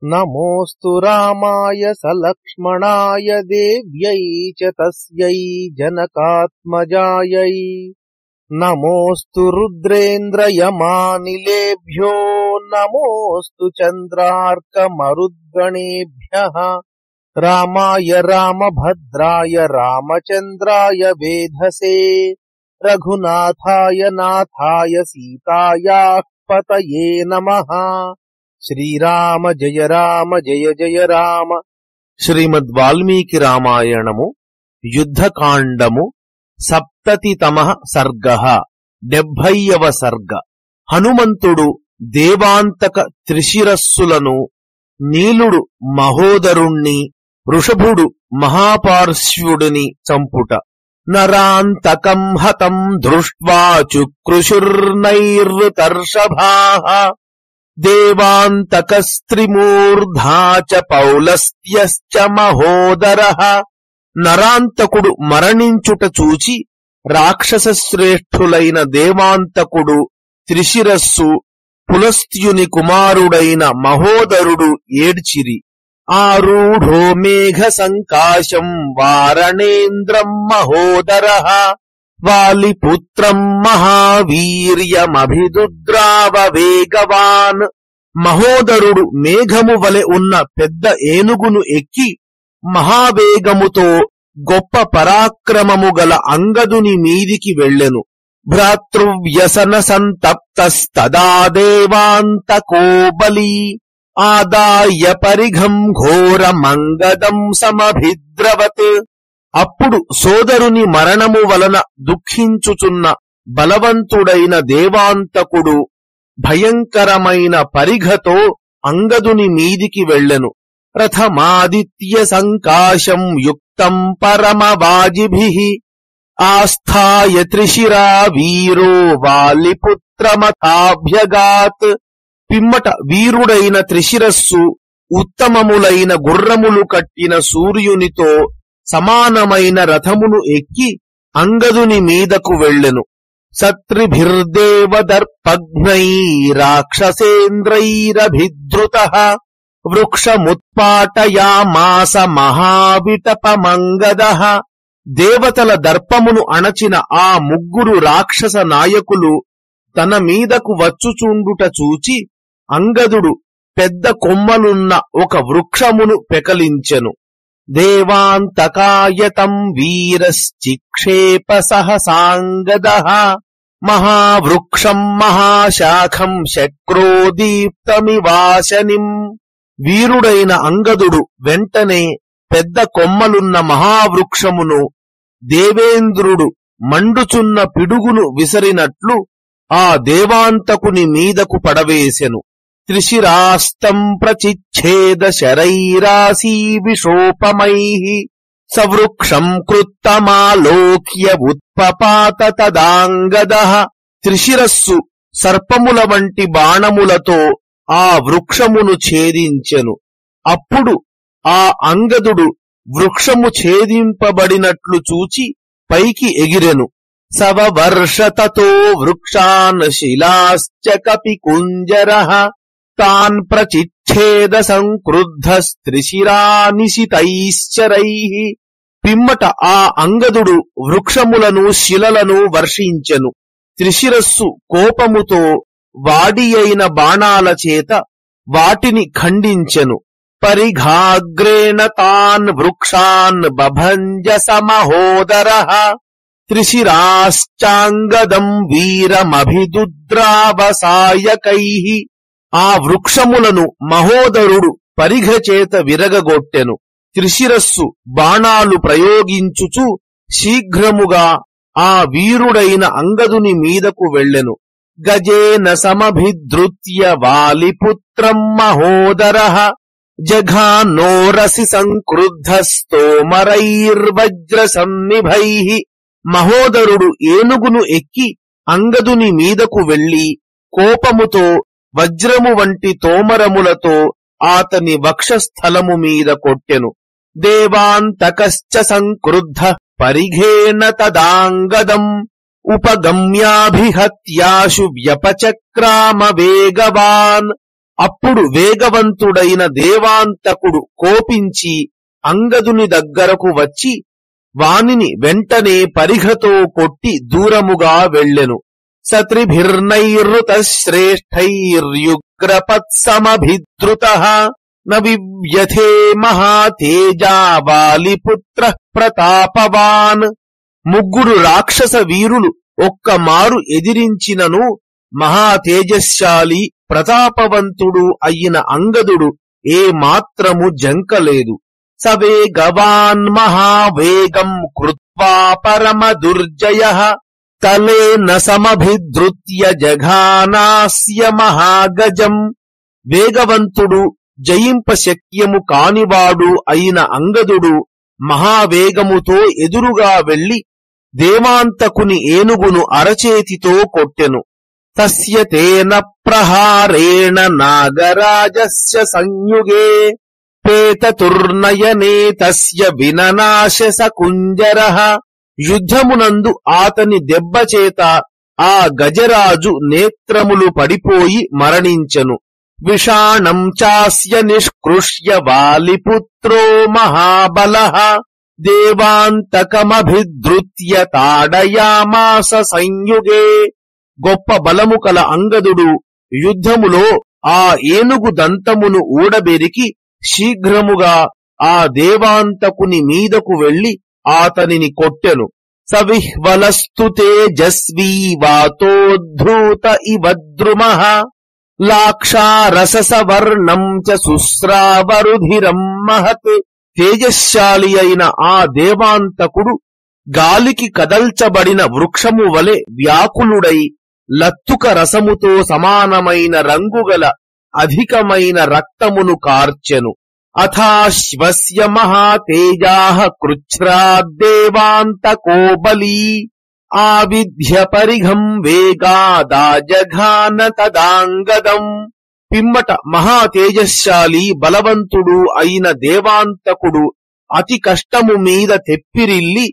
నమోస్తు రామాయ సలక్ష్మణాయ దేవ్యై చ తస్యై జనకాత్మజాయై. నమోస్తు రుద్రేంద్రయమానిలేభ్యో నమోస్తు చంద్రార్కమరుద్గణేభ్యః. రామాయ రామభద్రాయ రామచంద్రాయ వేధసే. రఘునాథాయ నాథాయ సీతాయాః పతయే నమః. శ్రీరామ జయ రామ జయ జయ రామ. శ్రీమద్ వాల్మీకి రామాయణము యుద్ధకాండము 70తమః సర్గః 70వ సర్గ. హనుమంతుడు దేవాంతక త్రిశిరస్సులను, నీలుడు మహోదరుణ్ణి, వృషభుడు మహాపార్శ్వుడిని చంపుట. నరాంతకం హతం దృష్ట్వా చుక్రుషుర్నైర్వితర్షభాః. దేవాంతకస్త్రిమూర్ధా చ పౌలస్త్యశ్చ మహోదరః. నరాంతకుడు మరణించుట చూచి రాక్షస శ్రేష్ఠులైన దేవాంతకుడు త్రిశిరస్సు, పులస్త్యుని కుమారుడైన మహోదరుడు ఏడ్చిరి. ఆరూఢో మేఘ సంకాశం వారణేంద్రం మహోదరః. వాలిపుత్రం మహావీర్యమభిదుద్రావ వేగవాన్. మహోదరుడు మేఘము వలె ఉన్న పెద్ద ఏనుగును ఎక్కి మహావేగముతో గొప్ప పరాక్రమము గల అంగదుని మీదికి వెళ్ళెను. భ్రాతృవ్యసన సంతప్తస్తదా దేవాంతకో బలీ. ఆదాయ పరిఘం ఘోరమంగదం సమభిద్రవత్. అప్పుడు సోదరుని మరణము వలన దుఃఖించుచున్న బలవంతుడైన దేవాంతకుడు భయంకరమైన పరిఘతో అంగదుని మీదికి వెళ్ళెను. రథమాదిత్య సంకాశం యుక్తం పరమవాజిభిః. ఆస్థాయ త్రిశిరా వీరో వాలిపుత్రమథాభ్యగాత్. పిమ్మట వీరుడైన త్రిశిరస్సు ఉత్తమములైన గుర్రములు కట్టిన సూర్యునితో సమానమైన రథమును ఎక్కి అంగదుని మీదకు వెళ్ళెను. సత్రిభిర్దేవదర్పఘ్నై రాక్షసేంద్రైరభిద్రుతః. వృక్షముత్పాటయామాస మహావిటపమంగదః. దేవతల దర్పమును అణచిన ఆ ముగ్గురు రాక్షస నాయకులు తన మీదకు వచ్చుచుండుట చూచి అంగదుడు పెద్ద కొమ్మలున్న ఒక వృక్షమును పెకలించెను. దేవాంతకాయతం వీరశ్చిక్షేప సహసాంగదః. మహావృక్షం మహాశాఖం శక్రోదీప్తమివాశనిం. వీరుడైన అంగదుడు వెంటనే పెద్ద కొమ్మలున్న మహావృక్షమును దేవేంద్రుడు మండుచున్న పిడుగును విసరినట్లు ఆ దేవాంతకుని మీదకు పడవేసెను. త్రిశిరాస్తం ప్రచిచ్ఛేద శరైరాసీ విషోపమైః. సవృక్షం కృత్తమాలోక్య ఉత్పపాత తదాంగదః. త్రిశిరస్సు సర్పముల వంటి బాణములతో ఆ వృక్షమును ఛేదించెను. అప్పుడు ఆ అంగదుడు వృక్షము ఛేదింపబడినట్లు చూచి పైకి ఎగిరెను. సవవర్ష తతో వృక్షాన్ శిలాశ్చ కపికుంజరః. తాన్ ప్రచిచ్ఛేద సంక్రుద్ధస్త్రిశిరానిశితైశ్చరైః. పిమ్మట ఆ అంగదుడు వృక్షములను శిలలను వర్షించెను. త్రిశిరస్సు కోపముతో వాడియైన బాణాల చేత వాటిని ఖండించెను. పరిఘాగ్రేణ తాన్ వృక్షాన్ బభంజస మహోదరః. త్రిశిరాశ్చాంగదం వీరమభిదుద్రావసాయకైః. ఆ వృక్షములను మహోదరుడు పరిఘ చేత విరగగొట్టెను. త్రిశిరస్సు బాణాలు ప్రయోగించుచు శీఘ్రముగా ఆ వీరుడైన అంగదుని మీదకు వెళ్ళెను. గజేన సమభిద్రుత్య వాలిపుత్రం మహోదరః. జఘానోరసి సంక్రుద్ధస్తోమరైర్వజ్రసన్నిభైః. మహోదరుడు ఏనుగును ఎక్కి అంగదుని మీదకు వెళ్లి కోపముతో వజ్రము వంటి తోమరములతో ఆతని వక్షస్థలము మీద కొట్టెను. దేవాంతకశ్చ సంక్రుద్ధ పరిఘేన తదాంగదం. ఉపగమ్యాభిహత్యాశు వ్యపచక్రామ వేగవాన్. అప్పుడు వేగవంతుడైన దేవాంతకుడు కోపించి అంగదుని దగ్గరకు వచ్చి వానిని వెంటనే పరిఘతో కొట్టి దూరముగా వెళ్ళెను. సత్రిభిర్నైరుత శ్రేష్ఠైర్యుగ్రపత్సమభిద్రుతః న వివ్యథే మహాతేజా వాలిపుత్ర ప్రతాపవాన్. ముగ్గురు రాక్షస వీరులు ఒక్కమారు ఎదిరించినను మహాతేజశాలి ప్రతాపవంతుడు అయిన అంగదుడు ఏ మాత్రము జంకలేదు. సవేగవాన్ మహావేగం కృత్వా పరమ దుర్జయః తలేన సమభిద్రుత్య జఘానాస్య మహాగజం. వేగవంతుడు జయింప శక్యము కానివాడు అయిన అంగదుడు మహావేగముతో ఎదురుగా వెళ్లి దేవాంతకుని ఏనుగును అరచేతితో కొట్టెను. తస్య తేన ప్రహారేణ నాగరాజస్య సంయుగే పేతతుర్నయనే తస్య విననాశ సకుంజరః. యుద్ధమునందు ఆతని దెబ్బచేత ఆ గజరాజు నేత్రములు పడిపోయి మరణించెను. విషాణం చాస్య నిష్కృష్య వాలిపుత్రో మహాబలః దేవాంతకమభిద్రుత్య తాడయామాస సంయుగే. గొప్ప బలము కల అంగదుడు యుద్ధములో ఆ ఏనుగు దంతమును ఊడబెరికి శీఘ్రముగా ఆ దేవాంతకుని మీదకు వెళ్లి ఆతనిని కొట్టెను. సవిహ్వలస్తు తేజస్వీ వాతోద్ధూత ఇవద్రుమః లాక్షారసవర్ణం చ శుశ్రావరుధిరం మహత్. తేజశాలి అయిన ఆ దేవాంతకుడు గాలికి కదల్చబడిన వృక్షము వలె వ్యాకులుడై లత్తుక రసముతో సమానమైన రంగుగల అధికమైన రక్తమును కార్చెను. అథాశ్వస్య మహాతేజాః కృచ్ఛ్రాద్దేవాంతకో బలీ ఆవిధ్య పరిఘం వేగాదాజఘాన తదాంగదం. పిమ్మట మహాతేజశాలి బలవంతుడు అయిన దేవాంతకుడు అతి కష్టము మీద తెప్పిరిల్లి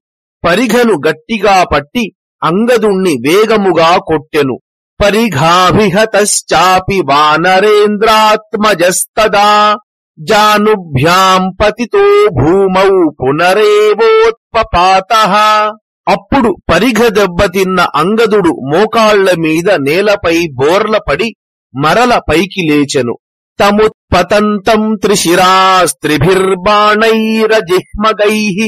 పరిఘను గట్టిగా పట్టి అంగదుణ్ణి వేగముగా కొట్టెను. పరిఘాభిహతశ్చాపి వానరేంద్రాత్మజస్తదా జానుభ్యాం పతితో భూమౌ పునరేవోత్పపాతః. అప్పుడు పరిఘ దెబ్బతిన్న అంగదుడు మోకాళ్ల మీద నేలపై బోర్లపడి మరల పైకి లేచెను. తముత్పతంతం త్రిశిరాస్త్రిభిర్బాణైరజిహ్మగైః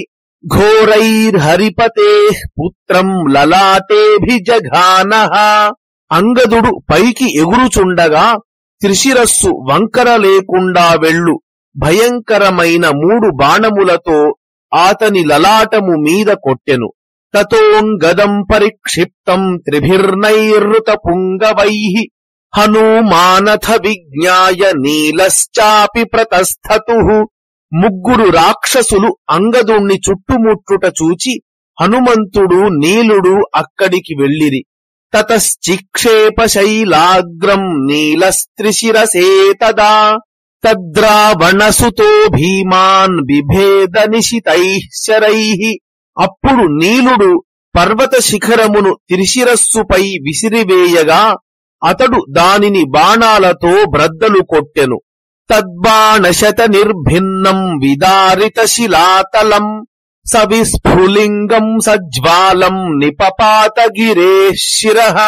ఘోరైర్హరిపతేః పుత్రం లలాటేభిజఘానః. అంగదుడు పైకి ఎగురుచుండగా త్రిశిరస్సు వంకర లేకుండా వెళ్ళు భయంకరమైన 3 బాణములతో ఆతని లలాటము మీద కొట్టెను. తతోంగదం పరిక్షిప్తం త్రిభిర్నైరుత పుంగవైః హనుమానథ విజ్ఞాయ నీలశ్చాపి ప్రతస్థతుః. 3 రాక్షసులు అంగదుణ్ణి చుట్టుముట్టుట చూచి హనుమంతుడు నీలుడు అక్కడికి వెళ్ళిరి. తతశ్చిక్షేప శైలాగ్రం నీలస్త్రిశిరసేతదా తద్రావణసుతో భీమాన్ బిభేద నిశితైః శరైః. అప్పుడు నీలుడు పర్వత శిఖరమును త్రిశిరస్సుపై విసిరివేయగా అతడు దానిని బాణాలతో బ్రద్దలు కొట్టెను. తద్బాణశత నిర్భిన్నం విదారిత శిలాతలం సవిస్ఫులింగం సజ్వాలం నిపపాత గిరేః శిరః.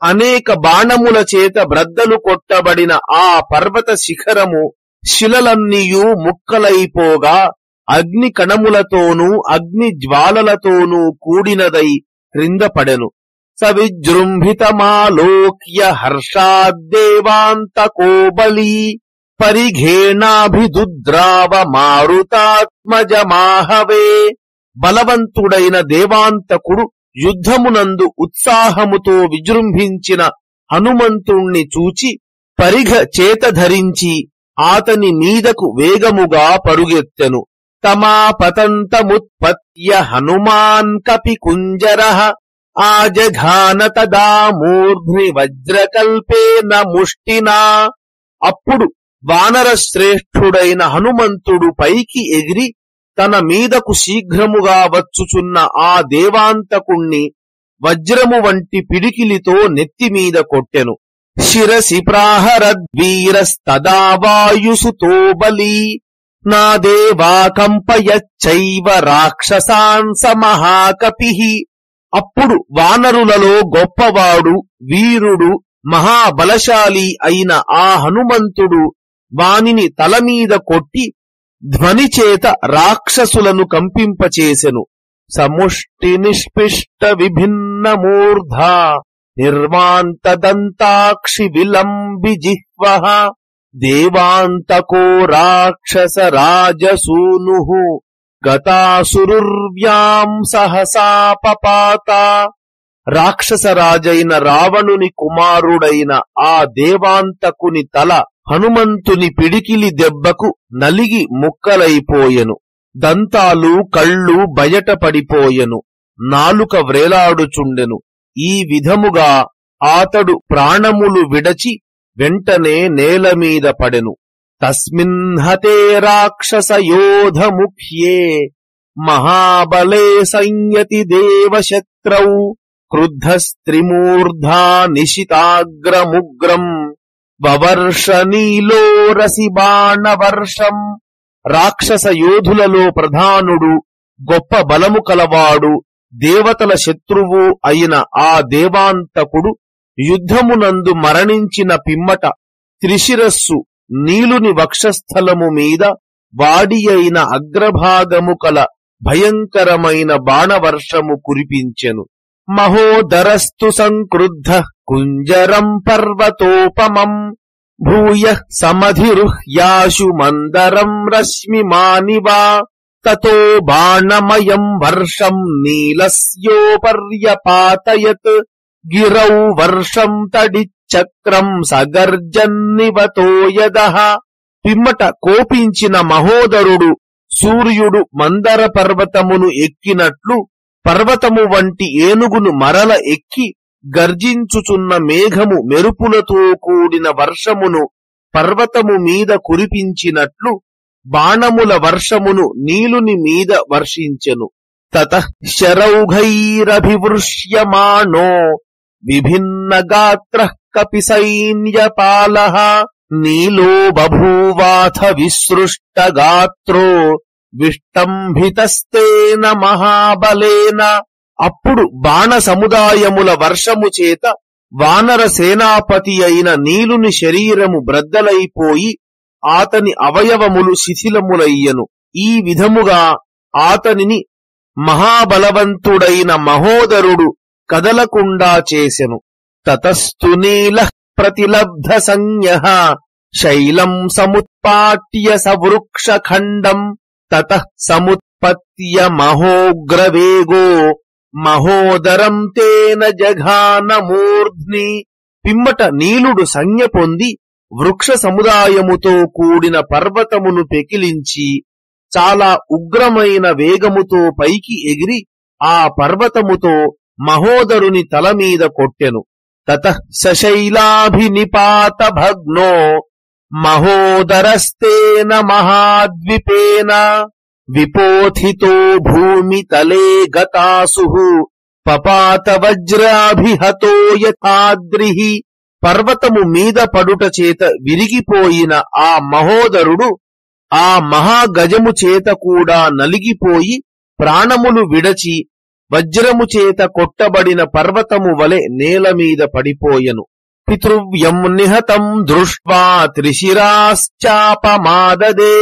అనేక బాణముల చేత బ్రద్దలు కొట్టబడిన ఆ పర్వత శిఖరము శిలలన్నీయూ ముక్కలైపోగా అగ్ని కణములతోనూ అగ్ని జ్వాలలతోనూ కూడినదై క్రిందపడెను. సవిజృంభితమాలోక్య హర్షాద్దేవాంతకో బలీ పరిఘేణాభిదుద్రావ మారుతాత్మజమాహవే. బలవంతుడైన దేవాంతకుడు యుద్ధమునందు ఉత్సాహముతో విజృంభించిన హనుమంతుణ్ణి చూచి పరిఘ చేత ధరించి ఆతని మీదకు వేగముగా పరుగెత్తెను. తమాపతంతముత్పత్య హనుమాన్ కపి కుంజరః ఆజఘాన తదా మూర్ధ్ని వజ్రకల్పేన ముష్టినా. అప్పుడు వానర శ్రేష్ఠుడైన హనుమంతుడు పైకి ఎగిరి తన మీదకు శీఘ్రముగా వచ్చుచున్న ఆ దేవాంతకుణ్ణి వజ్రము వంటి పిడికిలితో నెత్తిమీద కొట్టెను. శిరసి ప్రాహరద్వీరస్తదా వాయుసుతో బలి నా దేవా కంపయచ్చైవ రాక్షసాన్ సమహాకపిః. అప్పుడు వానరులలో గొప్పవాడు వీరుడు మహాబలశాలి అయిన ఆ హనుమంతుడు వానిని తలమీద కొట్టి ధ్వనిచేత రాక్షసులను కంపింపచేసెను. సముష్టి నిష్పిష్ట విభిన్న మూర్ధా నిర్వాంతదంతాక్షి విలంబి జిహ్వః దేవాంతకో రాక్షస రాజసూనుః గతాసురుర్వ్యాం సహసాపపాత. రాక్షసరాజైన రావణుని కుమారుడైన ఆ దేవాంతకుని తల హనుమంతుని పిడికిలి దెబ్బకు నలిగి ముక్కలైపోయెను. దంతాలు కళ్ళు బయటపడిపోయెను. నాలుక వ్రేలాడుచుండెను. ఈ విధముగా ఆతడు ప్రాణములు విడచి వెంటనే నేలమీద పడెను. తస్మిన్ హతే రాక్షస యోధ ముఖ్యే మహాబలే సంయతి దేవశత్రౌ క్రుద్ధస్త్రిమూర్ధా నిశితాగ్రముగ్రం వవర్ష నీలోరసి బాణవర్షం. రాక్షస యోధులలో ప్రధానుడు గొప్ప బలము కలవాడు దేవతల శత్రువు అయిన ఆ దేవాంతకుడు యుద్ధమునందు మరణించిన పిమ్మట త్రిశిరస్సు నీలుని వక్షస్థలము మీద వాడి అయిన అగ్రభాగము కల భయంకరమైన బాణవర్షము కురిపించెను. మహోదరస్తు సంక్రుద్ధ కుంజరం పర్వతోపమం భూయః సమధిరుహ్యాశు మందరం రశ్మిమానివా తతో బాణమయం వర్షం నీలస్యోపర్యపాతయత్ గిరౌ వర్షం తడిచక్రం సగర్జన్నివతో యదః. పిమ్మట కోపించిన మహోదరుడు సూర్యుడు మందర పర్వతమును ఎక్కినట్లు పర్వతము వంటి ఏనుగును మరల ఎక్కి గర్జించుచున్న మేఘము మెరుపులతో కూడిన వర్షమును పర్వతము మీద కురిపించినట్లు బాణముల వర్షమును నీలుని మీద వర్షించెను. తతః శరౌఘైరభివృష్యమాణో విభిన్న గాత్రః కపి సైన్యపాలః నీలో బభూవాథ విసృష్ట గాత్రో విష్టంభితస్తేన మహాబలేన. అప్పుడు బాణ సముదాయముల వర్షము చేత వానర సేనాపతి అయిన నీలుని శరీరము బ్రద్దలైపోయి ఆతని అవయవములు శిథిలములయ్యను. ఈ విధముగా ఆతనిని మహాబలవంతుడైన మహోదరుడు కదలకుండా చేసెను. తతస్తు నీలః ప్రతిలబ్ధ సంజ్ఞః శైలం సముత్పాట్య సవృక్షఖండం తతః సముత్పత్య మహోగ్రవేగో మహోదరం తేన జఘాన మూర్ధ్ని. పిమ్మట నీలుడు సంజ్ఞ పొంది వృక్ష సముదాయముతో కూడిన పర్వతమును పెకిలించి చాలా ఉగ్రమైన వేగముతో పైకి ఎగిరి ఆ పర్వతముతో మహోదరుని తలమీద కొట్టెను. తతః సశైలాభినిపాత భగ్నో మహోదరస్తేన మహాద్విపేన విపోథితో భూమితలే గతాసుః పపాత వజ్రాభిహతో యథాద్రిః. పర్వతము మీద పడుట చేత విరిగిపోయిన ఆ మహోదరుడు ఆ మహాగజము చేత కూడా నలిగిపోయి ప్రాణములు విడచి వజ్రము చేత కొట్టబడిన పర్వతము వలె నేలమీద పడిపోయెను. పితృవ్యం నిహతం దృష్ట్వా త్రిశిరాశ్చాపమాదదే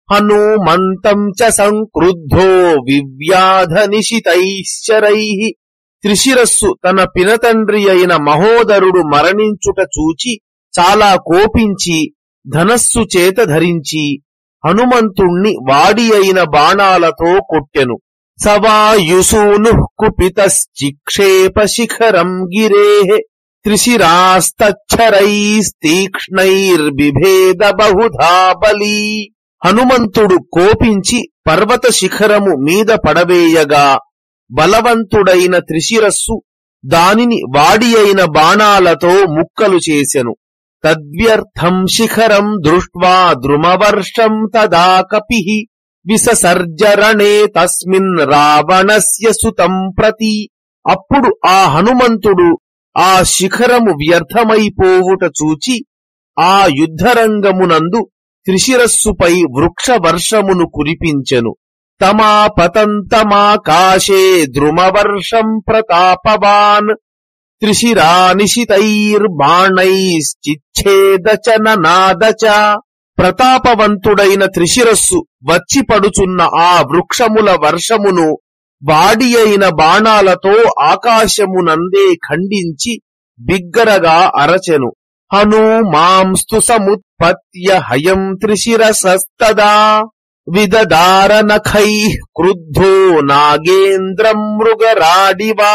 హనుమంతం చ సంక్రుద్ధో వివ్యాధ నిశితైశ్చరైః. త్రిశిరస్సు తన పినతండ్రి అయిన మహోదరుడు మరణించుట చూచి చాలా కోపించి ధనస్సు చేత ధరించి హనుమంతుణ్ణి వాడి అయిన బాణాలతో కొట్టెను. సవాయుసూను కుపితశ్చిక్షేప శిఖరం గిరేః త్రిశిరాస్తచ్చరైస్తీక్ష్ణైర్బిభేద బహుధా బలీ. హనుమంతుడు కోపించి పర్వత శిఖరము మీద పడవేయగా బలవంతుడైన త్రిశిరస్సు దానిని వాడి అయిన బాణాలతో ముక్కలు చేసెను. తద్వ్యర్థం శిఖరం దృష్ట్వా ద్రుమవర్షం తదా కపిః విససర్జరణే తస్మిన్ రావణస్య సుతం ప్రతి. అప్పుడు ఆ హనుమంతుడు ఆ శిఖరము వ్యర్థమైపోవుట చూచి ఆ యుద్ధరంగమునందు త్రిశిరస్సుపై వృక్షవర్షమును కురిపించెను. తమా పతంతమాకాశే ద్రుమవర్షం ప్రతాపవాన్ త్రిశిరానిశితైర్బాణైశ్చిచ్ఛేదచ. ప్రతాపవంతుడైన త్రిశిరస్సు వచ్చి పడుచున్న ఆ వృక్షముల వర్షమును వాడి అయిన బాణాలతో ఆకాశమునందే ఖండించి బిగ్గరగా అరచెను. హనుమాంస్తు సముత్పత్య హయం త్రిశిరసస్తదా విదదారనఖైః క్రుద్ధో నాగేంద్రం మృగరాడివా.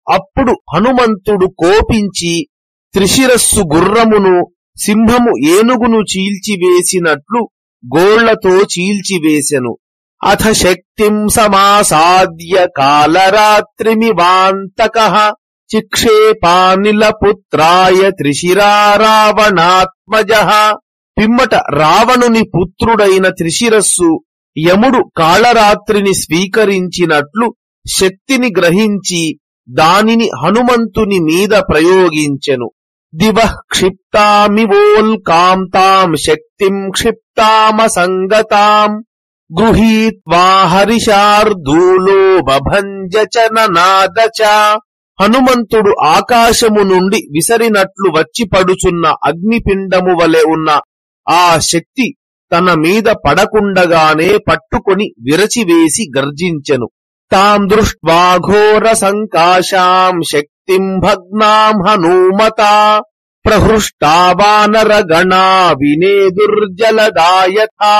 అప్పుడు హనుమంతుడు కోపించి త్రిశిరస్సు గుర్రమును, సింహము ఏనుగును చీల్చివేసినట్లు గోళ్లతో చీల్చివేసెను. అథ శక్తిం సమాసాద్య కాలరాత్రిమివాంతకః చిక్షేపానిలపుత్రాయ త్రిశిరా రావణాత్మజః. పిమ్మట రావణుని పుత్రుడైన త్రిశిరస్సు యముడు కాళరాత్రిని స్వీకరించినట్లు శక్తిని గ్రహించి దానిని హనుమంతుని మీద ప్రయోగించెను. దివః క్షిప్తామివోల్కాంతాం శక్తిం క్షిప్తామసంగతాం గృహీత్వా హరిశార్దూలో బభంజ చ ననాద చ. హనుమంతుడు ఆకాశము నుండి విసరినట్లు వచ్చి పడుచున్న అగ్నిపిండము వలె ఉన్న ఆ శక్తి తన మీద పడకుండగానే పట్టుకొని విరచివేసి గర్జించెను. తాం దృష్ట్వా ఘోర సంకాశాం శక్తిం భగ్నాం హనుమతా ప్రహృష్టా వానరగణా వినేదుర్జలదాయథా.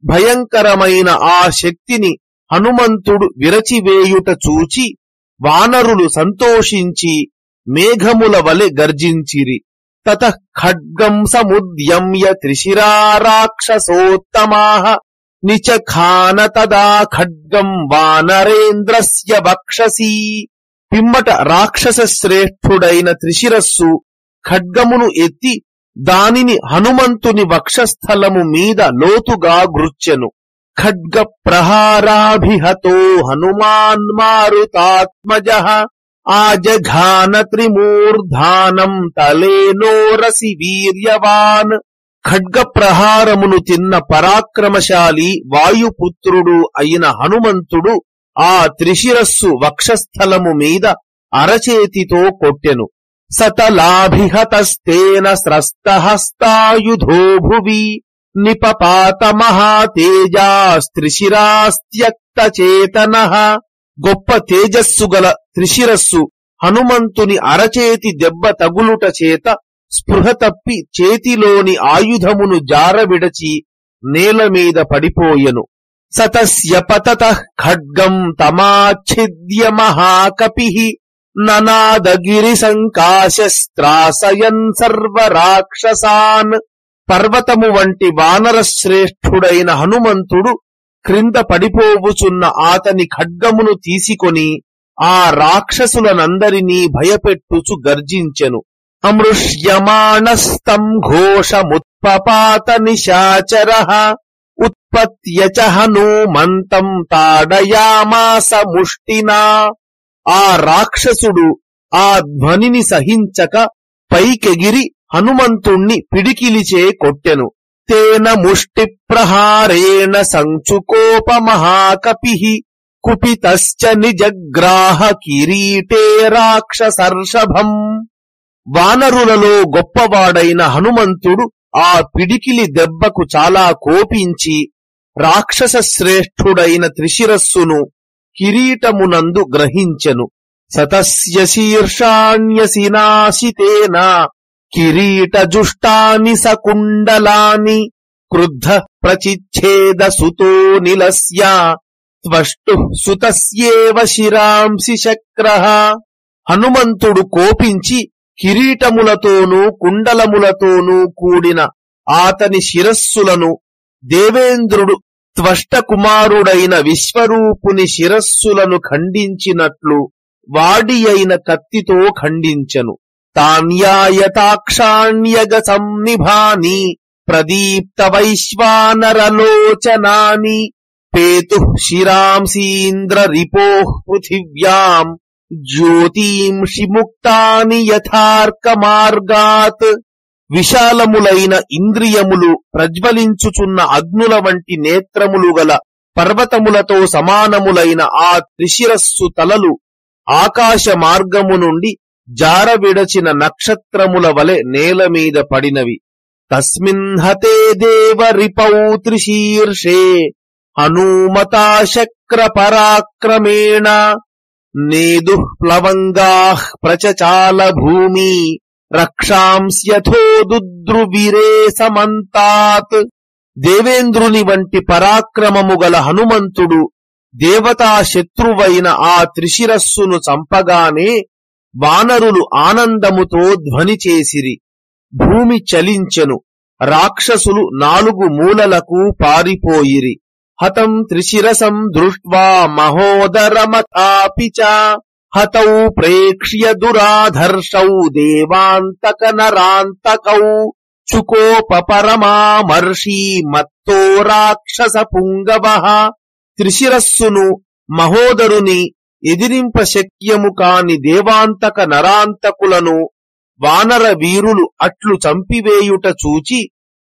భయంకరమైన ఆ శక్తిని హనుమంతుడు విరచివేయుట చూచి వానరులు సంతోషించి మేఘముల వలె గర్జించిరి. తతః ఖడ్గం సముద్యమ్య త్రిశిరా రాక్షసోత్తమాః నిచఖాన తదా ఖడ్గం వానరేంద్రస్య వక్షసి. పిమ్మట రాక్షస శ్రేష్ఠుడైన త్రిశిరస్సు ఖడ్గమును ఎత్తి దానిని హనుమంతుని వక్షస్థలము మీద లోతుగా గృచ్చెను. ఖడ్గ ప్రహారాభిహతో హనుమాన్ మారుతాత్మజః ఆజఘాన త్రిమూర్ధానం తలేనోరసి వీర్యవాన్. ఖడ్గ ప్రహారమును తిన్న పరాక్రమశాలి వాయుపుత్రుడు అయిన హనుమంతుడు ఆ త్రిశిరస్సు వక్షస్థలము మీద అరచేతితో కొట్టెను. సతలాభిహతస్తేన స్రస్తహస్తాయుధో భువి నిపపాత మహాతేజాస్త్రిశిరాస్త్యక్తచేతనః. గొప్ప తేజస్సు గల త్రిశిరస్సు హనుమంతుని అరచేతి దెబ్బ తగులుట చేత స్పృహ తప్పి చేతిలోని ఆయుధమును జారవిడచి నేలమీద పడిపోయెను. సతస్య పతతః ఖడ్గం తమాచ్ఛిద్య మహాకపిః ననాదగిరి సంకాశస్త్రాసయన్ సర్వరాక్షసాన్. పర్వతము వంటి వానర శ్రేష్ఠుడైన హనుమంతుడు క్రింద పడిపోవుచున్న అతని ఖడ్గమును తీసుకొని ఆ రాక్షసులనందరినీ భయపెట్టుచు గర్జించెను. అమృష్యమాణస్తం ఘోషముత్పపాత నిశాచరః ఉత్పత్య చ హనుమంతం తాడయామాస ముష్టినా. ఆ రాక్షసుడు ఆ ధ్వనిని సహించక పైకెగిరి హనుమంతుణ్ణి పిడికిలిచే కొట్టెను. తేన ముష్టి ప్రహారేణ సంచుకోప మహాకపిః కుపితశ్చ నిజగ్రాహ కిరీటే రాక్షసర్షభం. వానరులలో గొప్పవాడైన హనుమంతుడు ఆ పిడికిలి దెబ్బకు చాలా కోపించి రాక్షస శ్రేష్ఠుడైన త్రిశిరస్సును కిరీటమునందు గ్రహించెను. సతస్య శీర్షాణ్యసి నాశితేన కిరీటజుష్టాని సకుండలాని క్రుద్ధ ప్రచిచ్ఛేద సుతో నిలస్య త్వష్టు సుతస్యేవ శిరాంసి శక్రః. హనుమంతుడు కోపించి కిరీటములతోనూ కుండలములతోనూ కూడిన అతని శిరస్సులను దేవేంద్రుడు త్వష్ట కుమారుడైన విశ్వరూపుని శిరస్సులను ఖండించినట్లు వాడి అయిన కత్తితో ఖండించెను. తాన్యాయతాక్షాణ్యగ సంనిభాని ప్రదీప్త వైశ్వానరలోచనాని పేతుః శిరాంసీంద్ర రిపోః పృథివ్యాం జ్యోతింషి ముక్తాని యథార్క మార్గాత్. విశాలములైన ఇంద్రియములు ప్రజ్వలించుచున్న అగ్నుల వంటి నేత్రములు గల పర్వతములతో సమానములైన ఆ త్రిశిరస్సు తలలు ఆకాశ మార్గము నుండి జారవిడచిన నక్షత్రముల వలె నేలమీద పడినవి. తస్మిన్ హతే దేవ రిపౌ త్రిశీర్షే హనుమతా శక్ర పరాక్రమేణ నేదు ప్లవంగాః ప్రచచాల భూమి రక్షాంస్యథో దుద్రువిరే సమంతాత్. దేవేంద్రుని వంటి పరాక్రమము గల హనుమంతుడు దేవతా శత్రువైన ఆ త్రిశిరస్సును చంపగానే వానరులు ఆనందముతో ధ్వని చేసిరి. భూమి చలించెను. రాక్షసులు 4 మూలలకు పారిపోయిరి. హతం త్రిశిరసం దృష్ట్వా మహోదరమథాపి చ హతౌ ప్రేక్ష్య దురాధర్షౌ దేవాంతక నరాంతకౌ చుకోపరమామర్షి మత్తో రాక్షస పుంగవః. త్రిశిరస్సును మహోదరుని ఎదిరింప శక్యము కాని దేవాంతక నరాంతకులను వానర వీరులు అట్లు చంపివేయుట చూచి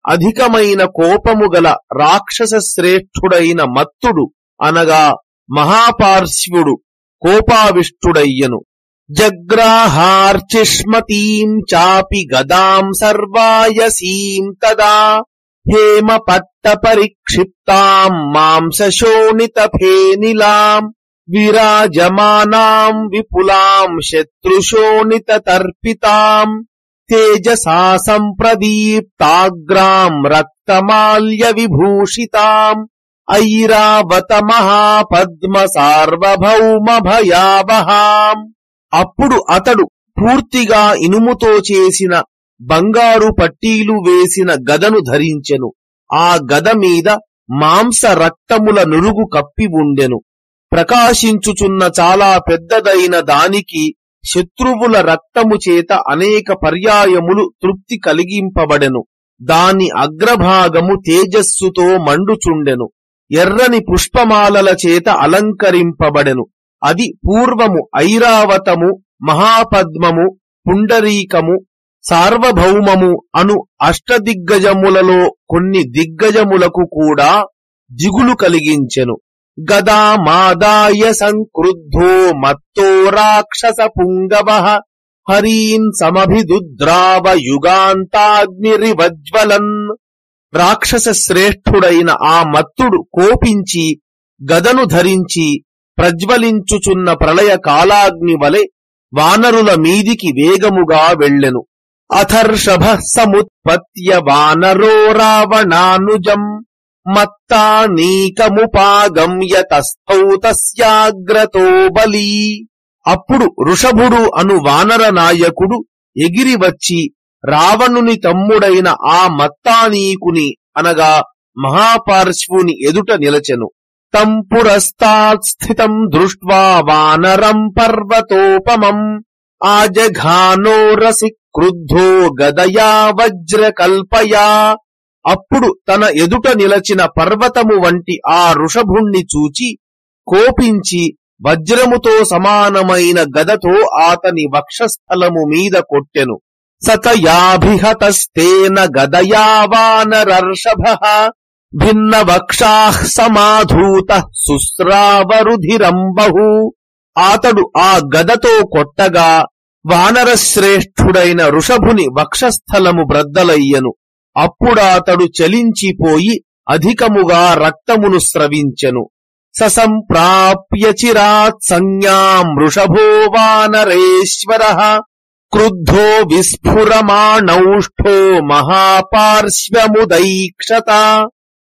అధికమైన కోపము గల రాక్షస శ్రేష్ఠుడైన మత్తుడు అనగా మహాపార్శ్వుడు కోపావిష్టుడయ్యను. జగ్రాహార్చిష్మతీం చాపి గదాం సర్వాయసీం తదా హేమ పట్ట పరిక్షిప్తాం మాంసశోణిత ఫేనిలాం విరాజమానాం విపులాం శత్రుశోణిత తర్పితాం తేజసా సంప్రదీప్తాగ్రాం రక్తమాల్య విభూషితాం ఐరావత మహాపద్మ సార్వభౌమ భయావహాం. అప్పుడు అతడు పూర్తిగా ఇనుముతో చేసిన బంగారు పట్టీలు వేసిన గదను ధరించెను. ఆ గద మీద మాంస రక్తముల నురుగు కప్పి ఉండెను. ప్రకాశించుచున్న చాలా పెద్దదైన దానికి శత్రువుల రక్తము చేత అనేక పర్యాయములు తృప్తి కలిగింపబడెను. దాని అగ్రభాగము తేజస్సుతో మండుచుండెను. ఎర్రని పుష్పమాలల చేత అలంకరింపబడెను. అది పూర్వము ఐరావతము, మహాపద్మము, పుండరీకము, సార్వభౌమము అను అష్టదిగ్గజములలో కొన్ని దిగ్గజములకు కూడా దిగులు కలిగించెను. గదామాదాయ సంక్రుద్ధో మత్తో రాక్షస పుంగవః హరీన్ సమభిదుద్రావ యుగాంతాగ్నిరివజ్వలన్. రాక్షస శ్రేష్ఠుడైన ఆ మత్తుడు కోపించి గదను ధరించి ప్రజ్వలించుచున్న ప్రళయ కాలాగ్ని వలె వానరుల మీదికి వేగముగా వెళ్ళెను. అథర్షభ సముత్పత్య వానరో రావణానుజం మత్తానీకముపాగమ్య తస్థౌ తస్యాగ్రతో బలీ. అప్పుడు వృషభుడు అను వానర నాయకుడు ఎగిరి వచ్చి రావణుని తమ్ముడైన ఆ మత్తానీకుని అనగా మహాపార్శ్వుని ఎదుట నిలచెను. తం పురస్తాత్ స్థితం దృష్ట్వా వానరం పర్వతోపమం ఆజఘానో రసి క్రుద్ధో గదయా వజ్రకల్పయా. అప్పుడు తన ఎదుట నిలచిన పర్వతము వంటి ఆ వృషభుణ్ణి చూచి కోపించి వజ్రముతో సమానమైన గదతో ఆతని వక్షస్థలము మీద కొట్టెను. సతయాభిహతస్తేన గదయా వానరర్షభః భిన్న వక్షాః సమాధూత సుస్రావరుధిరం బహు. ఆతడు ఆ గదతో కొట్టగా వానరశ్రేష్ఠుడైన వృషభుని వక్షస్థలము బ్రద్దలయ్యను. అప్పుడాతడు చలించిపోయి అధికముగా రక్తమును స్రవించెను. ససంప్రాప్య చిరాత్ సంజ్ఞాం వృషభో వానరేశ్వరః క్రుద్ధో విస్ఫురమాణౌష్ఠో మహాపార్శ్వముదైక్షత.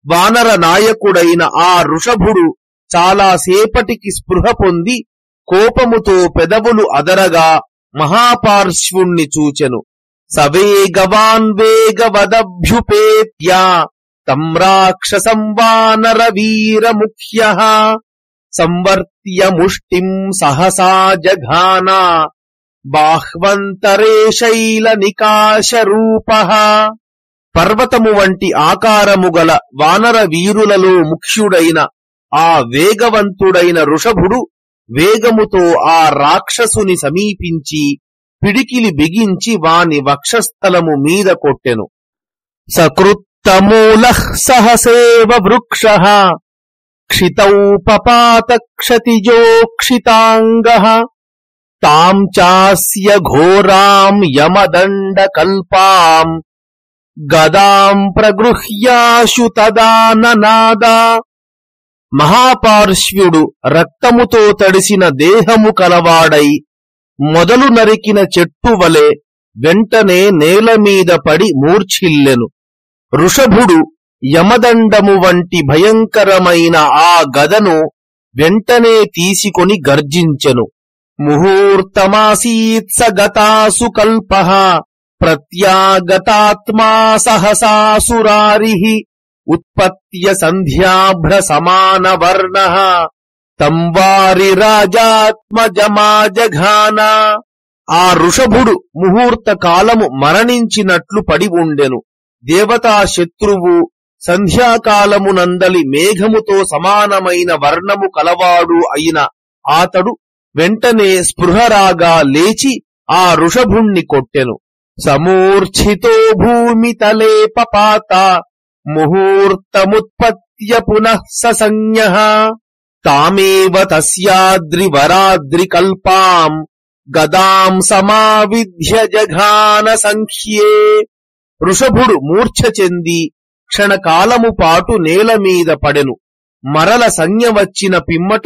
వానర నాయకుడైన ఆ వృషభుడు చాలాసేపటికి స్పృహ పొంది కోపముతో పెదవులు అదరగా మహాపార్శ్వుణ్ణి చూచెను. సవేగవాన్ వేగవదభ్యుపేత్య తం రాక్షసం వానర వీరముఖ్యః సంవర్త్య ముష్టిం సహసా జఘాన బాహ్వంతరే శైల నికాశరూపః. పర్వతము వంటి ఆకారము గల వానర వీరులలో ముఖ్యుడైన ఆ వేగవంతుడైన వృషభుడు వేగముతో ఆ రాక్షసుని సమీపించి పిడికిలి బిగించి వాని వక్షస్థలము మీద కొట్టెను. సకృత్తమూలః సహసేవ వృక్షః క్షితౌ పపాత క్షతిజోక్షితాంగః తాం చాస్య ఘోరాం యమదండ కల్పాం గదాం ప్రగృహ్యాశు తదా ననాదా. మహాపార్శ్వ్యుడు రక్తముతో తడిసిన దేహము కలవాడై మొదలు నరికిన చెట్టు వలె వెంటనే నేలమీద పడి మూర్ఛిల్లెను. వృషభుడు యమదండము వంటి భయంకరమైన ఆ గదను వెంటనే తీసుకొని గర్జించెను. ముహూర్తమాసీత్ స గతాసు కల్పః ప్రత్యాగతాత్మా సహసాసురారిః ఉత్పత్య సంధ్యాభ్ర సమాన వర్ణః తం వారి రాజాత్మజమాజఘాన. ఆ వృషభుడు ముహూర్త కాలము మరణించినట్లు పడి ఉండెను. దేవతా శత్రువు సంధ్యాకాలమునందలి మేఘముతో సమానమైన వర్ణము కలవాడు అయిన ఆతడు వెంటనే స్పృహరాగా లేచి ఆ వృషభుణ్ణి కొట్టెను. సమూర్ఛితో భూమితలే పపాత ముహూర్తముత్పత్య పునః ససంజ్ఞః తామేవ తస్యాద్రివరాద్రికల్పాం గదాం సమావిధ్య జఘాన సంఖ్యే. వృషభుడు మూర్ఛ చెంది క్షణకాలము పాటు నేల మీద పడెను. మరల సంజ్ఞ వచ్చిన పిమ్మట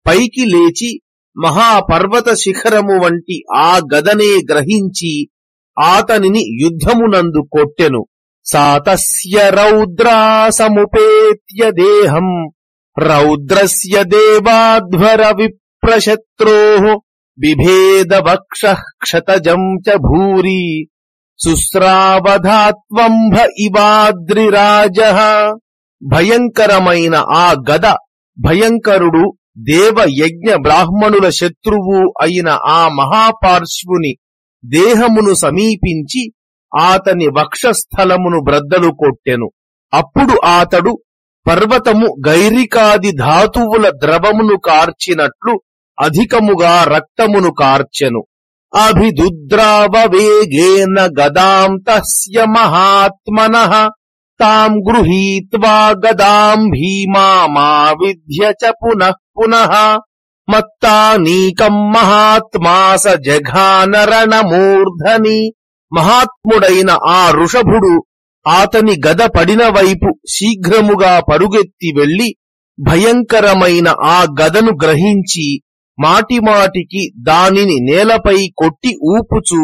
పైకి లేచి మహాపర్వత శిఖరము వంటి ఆ గదనే గ్రహించి ఆతనిని యుద్ధమునందు కొట్టెను. సాతస్య రౌద్రా సముపేత్య దేహం రౌద్రస్య దేవాధ్వర విప్రశత్రోః బిభేద వక్షః క్షతజం చ భూరి సుస్రావధాత్వంభ ఇవాద్రిరాజః. భయంకరమైన ఆ గద భయంకరుడు దేవ యజ్ఞ బ్రాహ్మణుల శత్రువు అయిన ఆ మహాపార్శ్వుని దేహమును సమీపించి ఆతని వక్షస్థలమును బ్రద్దలు కొట్టెను. అప్పుడు ఆతడు పర్వతము గైరికాది ధాతువుల ద్రవమును కార్చినట్లు అధికముగా రక్తమును కార్చెను. అభిదుద్రావవేగేన గదాం తస్య మహాత్మనః తాం గృహీత్వా గదాం భీమామావిధ్య చ పునః పునః మత్తానీకం మహాత్మా స జఘానరణమూర్ధని. మహాత్ముడైన ఆ వృషభుడు ఆతని గద పడిన వైపు శీఘ్రముగా పరుగెత్తి వెళ్లి భయంకరమైన ఆ గదను గ్రహించి మాటిమాటికి దానిని నేలపై కొట్టి ఊపుచూ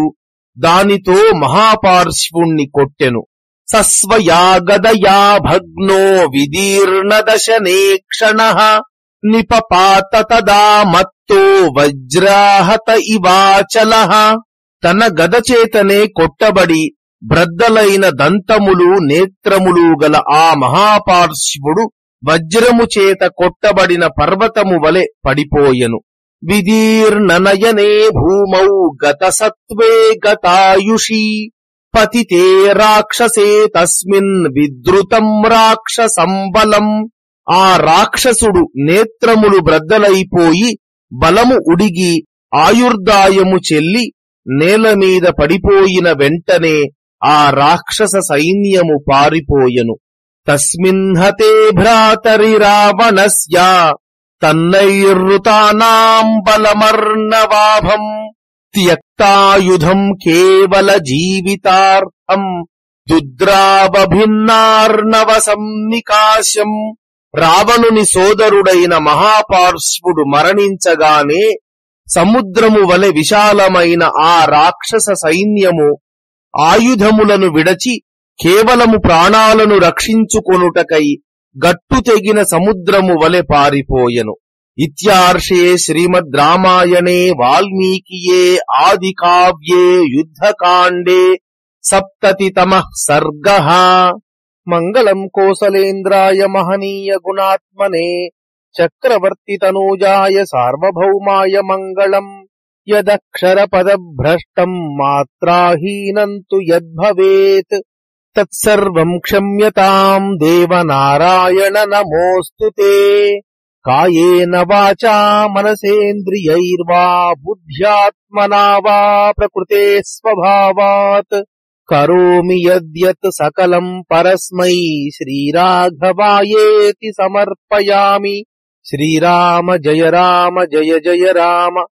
దానితో మహాపార్శ్వుణ్ణి కొట్టెను. సస్వయా గదయా భగ్నో విదీర్ణదశనే క్షణః నిపపాత తదా మత్తో వజ్రాహత ఇవాచలః. తన గదచేతనే కొట్టబడి బ్రద్దలైన దంతములు నేత్రములు గల ఆ మహాపార్శ్వుడు వజ్రము చేత కొట్టబడిన పర్వతము వలె పడిపోయెను. విదీర్ణనయనే భూమౌ గత సత్వే గతాయుషీ పతితే రాక్షసే తస్మిన్ విద్రుతం రాక్షసం బలం. ఆ రాక్షసుడు నేత్రములు బ్రద్దలైపోయి బలము ఉడిగి ఆయుర్దాయము చెల్లి నేలమీద పడిపోయిన వెంటనే ఆ రాక్షస సైన్యము పారిపోయెను. తస్మిన్ హతే భ్రాతరి రావణస్య తన్నైర్వృతానాం బలమర్ణవాభం త్యక్తాయుధం కేవల జీవితార్థం దుద్రావభిన్నార్ణవ సన్నికాశం. రావణుని సోదరుడైన మహాపార్శ్వుడు మరణించగానే సముద్రము వలె విశాలమైన ఆ రాక్షస సైన్యము ఆయుధములను విడచి కేవలము ప్రాణాలను రక్షించుకొనుటకై గట్టు తెగిన సముద్రము వలె పారిపోయెను. ఇత్యార్షే శ్రీమద్ రామాయణే వాల్మీకియే ఆది కావ్యే యుద్ధకాండే సప్తతితమః సర్గః. మంగళం కోసలేంద్రాయ మహనీయ గుణాత్మనే చక్రవర్తి తనూజాయ సార్వభౌమాయ మంగళం. యదక్షర పదభ్రష్టం మాత్రాహీనం తు యద్భవేత్ తత్సర్వం క్షమ్యతాం దేవనారాయణ నమోస్తుతే. కాయేన వాచా మనసేంద్రియైర్వా బుద్ధ్యాత్మనా వా ప్రకృతే స్వభావాత్ కరోమి యద్యత్ సకలం పరస్మై శ్రీరాఘవాయేతి సమర్పయామి. శ్రీరామ జయ జయ రామ.